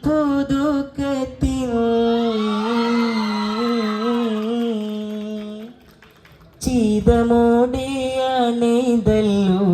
പുതുക്കത്തിൻ ചിതമോടെയാണിതല്ലോ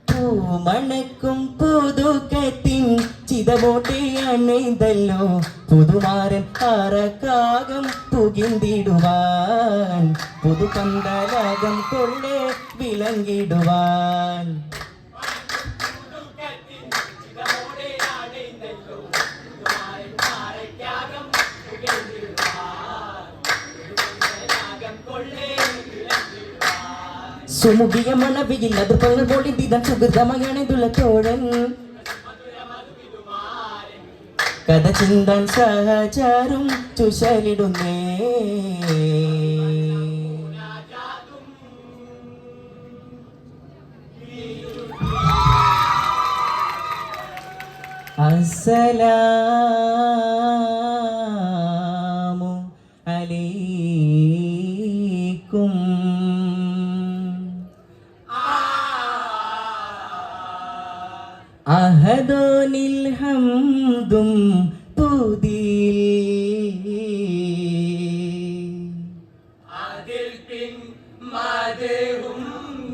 പൂമണക്കും പുതുക്കത്തിൻ ചിതമോടെയാണിതല്ലോ പുതുമാരൻ അറക്കാകം പുകിന്തിടുവാൻ പുതുപന്തലകം കൊള്ളെ വിളങ്ങിടുവാൻ സുമുഖിയ മണവിയിൽ അതിർപ്പങ്ങൾ പൊളിന്തിതൻ സുഹൃതമകണിതുള്ള തോഴൻ കഥ ചിന്തൻ സഹചാരും ചുശലിടുന്നേ അസ്സലാമു അലൈക്കും അഹദോനിൽ ഹംദും പുതിൽ അതിൽ പിൻ മദഹും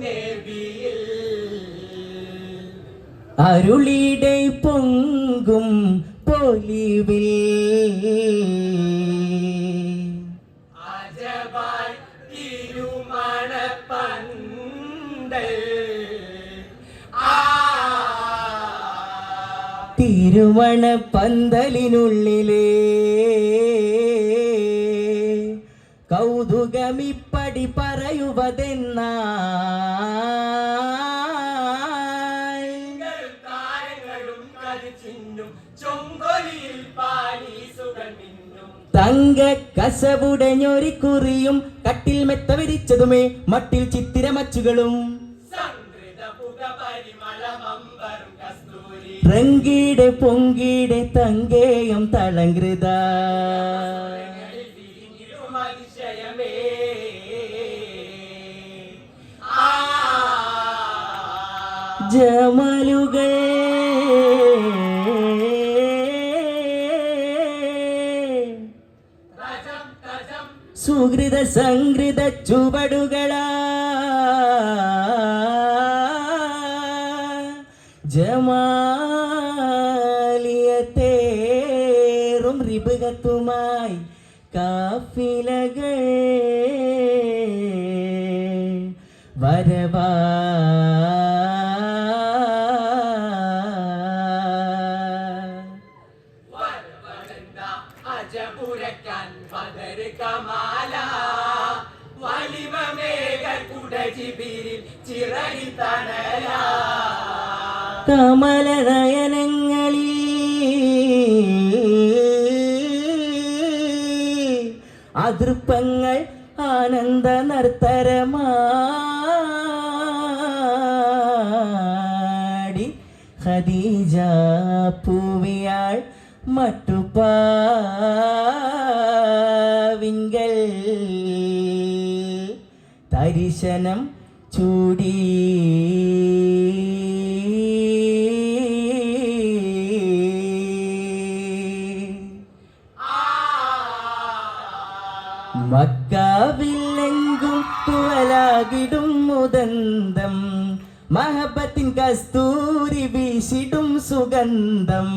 നബിയിൽ അരുളിടെ പൊങ്കും പൊലിവിൽ അജബാൽ തിരുമണപ്പന്തൽ തിരുമണ പന്തലിനുള്ളിലേ കൗതുകമിപ്പടി പറയുവതെന്നാ തങ്ക കസവുടഞ്ഞൊരിക്കുറിയും കട്ടിൽ മെത്ത വിരിച്ചതുമേ മട്ടിൽ ചിത്തിരമച്ചുകളും റങ്കീടെ പൊങ്കീടെ തങ്കേയം തളങ്കൃത ജമലുകൾ സുഹൃത സംഘൃത ചുവടുകളാ ജമാലിയത്തേറും റിബുകത്തുമായി കാഫിലകൾ വരവാ അജപുരക്കാൻ ബദർ കമാല വലിമമേഘ കുടജിബിരിൽ ചിറകിൽ തണല കമലനയനങ്ങളിൽ അതൃപ്പങ്ങൾ ആനന്ദ നർത്തരമാടി ഖദീജ പൂവിയാൾ മട്ടുപാവിങ്കൽ തരിശനം ചൂടി മക്കാവില്ലെങ്കും തുവലാകിടും മുദന്തം മഹബത്തിൻ കസ്തൂരി വീശിടും സുഗന്ധം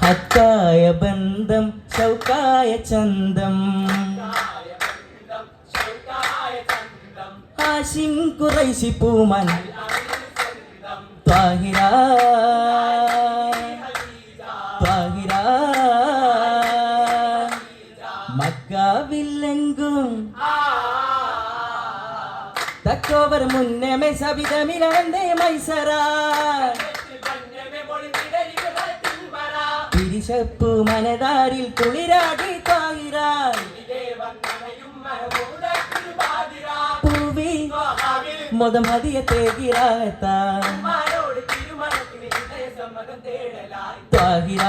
ഹത്തായ ബന്ധം ശൗക്കായ ചന്തം ഹാഷിം ഖുറൈശി പൂമൻ ത്വാഹിര ത്വാഹിര മക്കാവില്ലെങ്കും തക്കോവർ മുന്നമേ സവിതമിലവന്തേ മൈസറ പിരിശപ്പു മനതാരിൽ കുളിരാടി ത്വാഹിര പൂവി മൊതം ഹദിയ തേകിരാത്ത ത്വാഹിര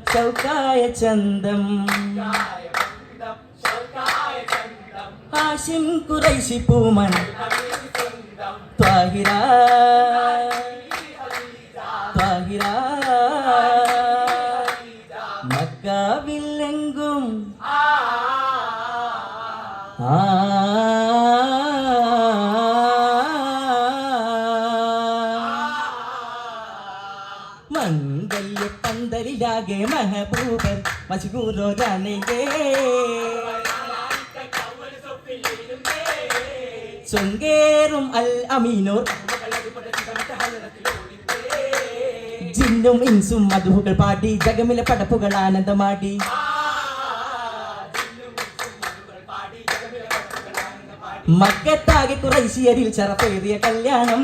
ഷൗക്കായ ചന്തം കായബന്ധം ശൗക്കായ ചന്തം ഹാഷിം ഖുറൈശി പൂമൻ സ്വന്തം ത്വാഹിറ ത്വാഹിറ മക്കാവിലെങ്കും ആ മംഗല്യ പന്തലിലാകെ മഹബൂബൻ മജ്കൂറോ ജാനെങ്കേ ചൊങ്കേറും അൽ അമീനോർ ജിന്നും ഇൻസും മധുഹുകൾ പാടി ജഗമിലെ പടപ്പുകൾ ആനന്ദമാടി മക്കത്താകെ കുറൈശിയരിൽ ചറപ്പേറിയ കല്യാണം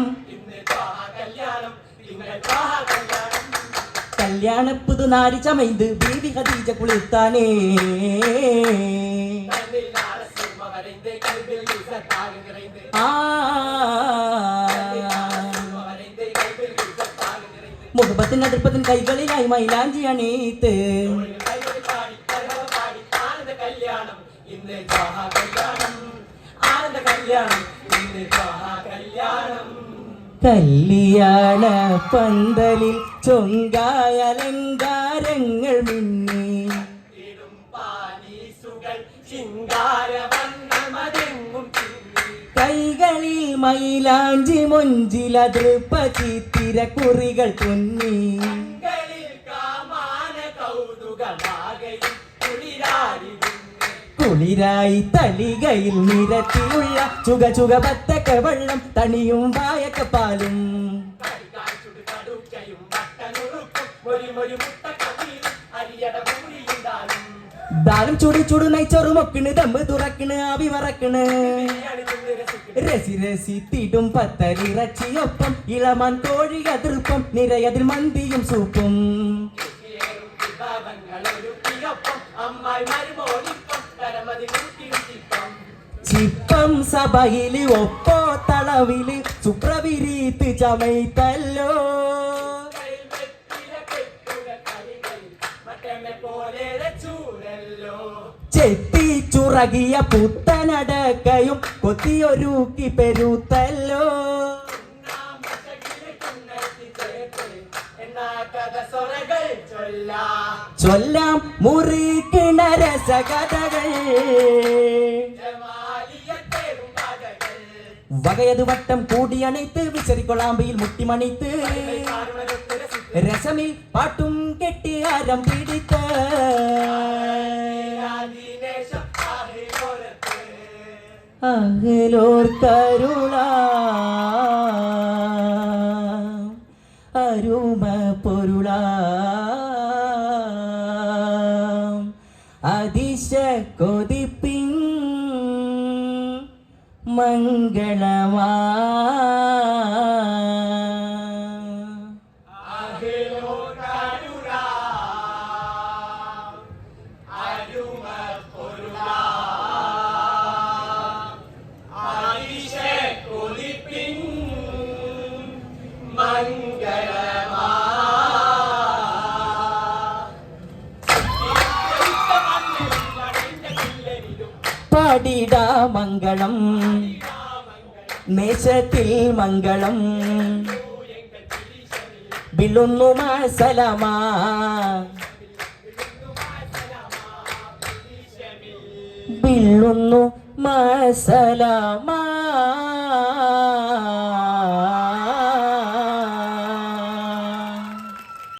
കല്യാണ പുതുനാരി ചമൈന്ത് ബീവി ഖദീജ കുളിർത്താനേ മുഹബത്തിൻ അതിർപ്പത്തിൻ കൈകളിലായി മൈലാഞ്ചി അണീത്ത് കല്യാണ പന്തലിൽ ചൊങ്കായ അലങ്കാരങ്ങൾ മിന്നി കൈകളിൽ മൈലാഞ്ചി മൊഞ്ചിലതൃപ്പ ചിത്തിര കുറികൾ തുന്നി കുളിരായി തളികയിൽ നിരത്തിയുള്ള ചുക ചുക ബത്തക്ക വെള്ളം തണിയും വായക്ക പാലും ദാലും ചുടി ചുടു നയിച്ചൊറു മൊക്കണ് ദമ്മ് തുറക്കണ് ആവി മറക്കണ് രസി രസി തിടും പത്തലിറച്ചിയൊപ്പം ഇളമാൻ കോഴി അതിർപ്പം നിരയതിൽ മന്തിയും സൂപ്പും ചിപ്പം സഭയില് ഒപ്പോ തളവില് സുപ്രവിരീത്ത് ചമൈത്തല്ലോ ചെത്തി ചുറകിയ പുത്തനടക്കയും കൊത്തിയൊരുക്കി പെരുത്തല്ലോ ചൊല്ലാം മുറിക്കിണ രസകഥകൾ വകയതു വട്ടം കൂടിയണൈത്ത് വിശറിക്കൊളാമ്പയിൽ മുട്ടിമണിത്ത് രസമിൽ പാട്ടും കെട്ടി ആരം പിടിത്ത് അകലോർ കരുള അരുമ പൊരുള അതിശ കൊതിപ്പിൻ മംഗളമാ പാടിടാ മംഗളം മേശത്തിൽ മംഗളം ബിളുന്നു മാസലമാ ബിളുന്നു മാസലമാ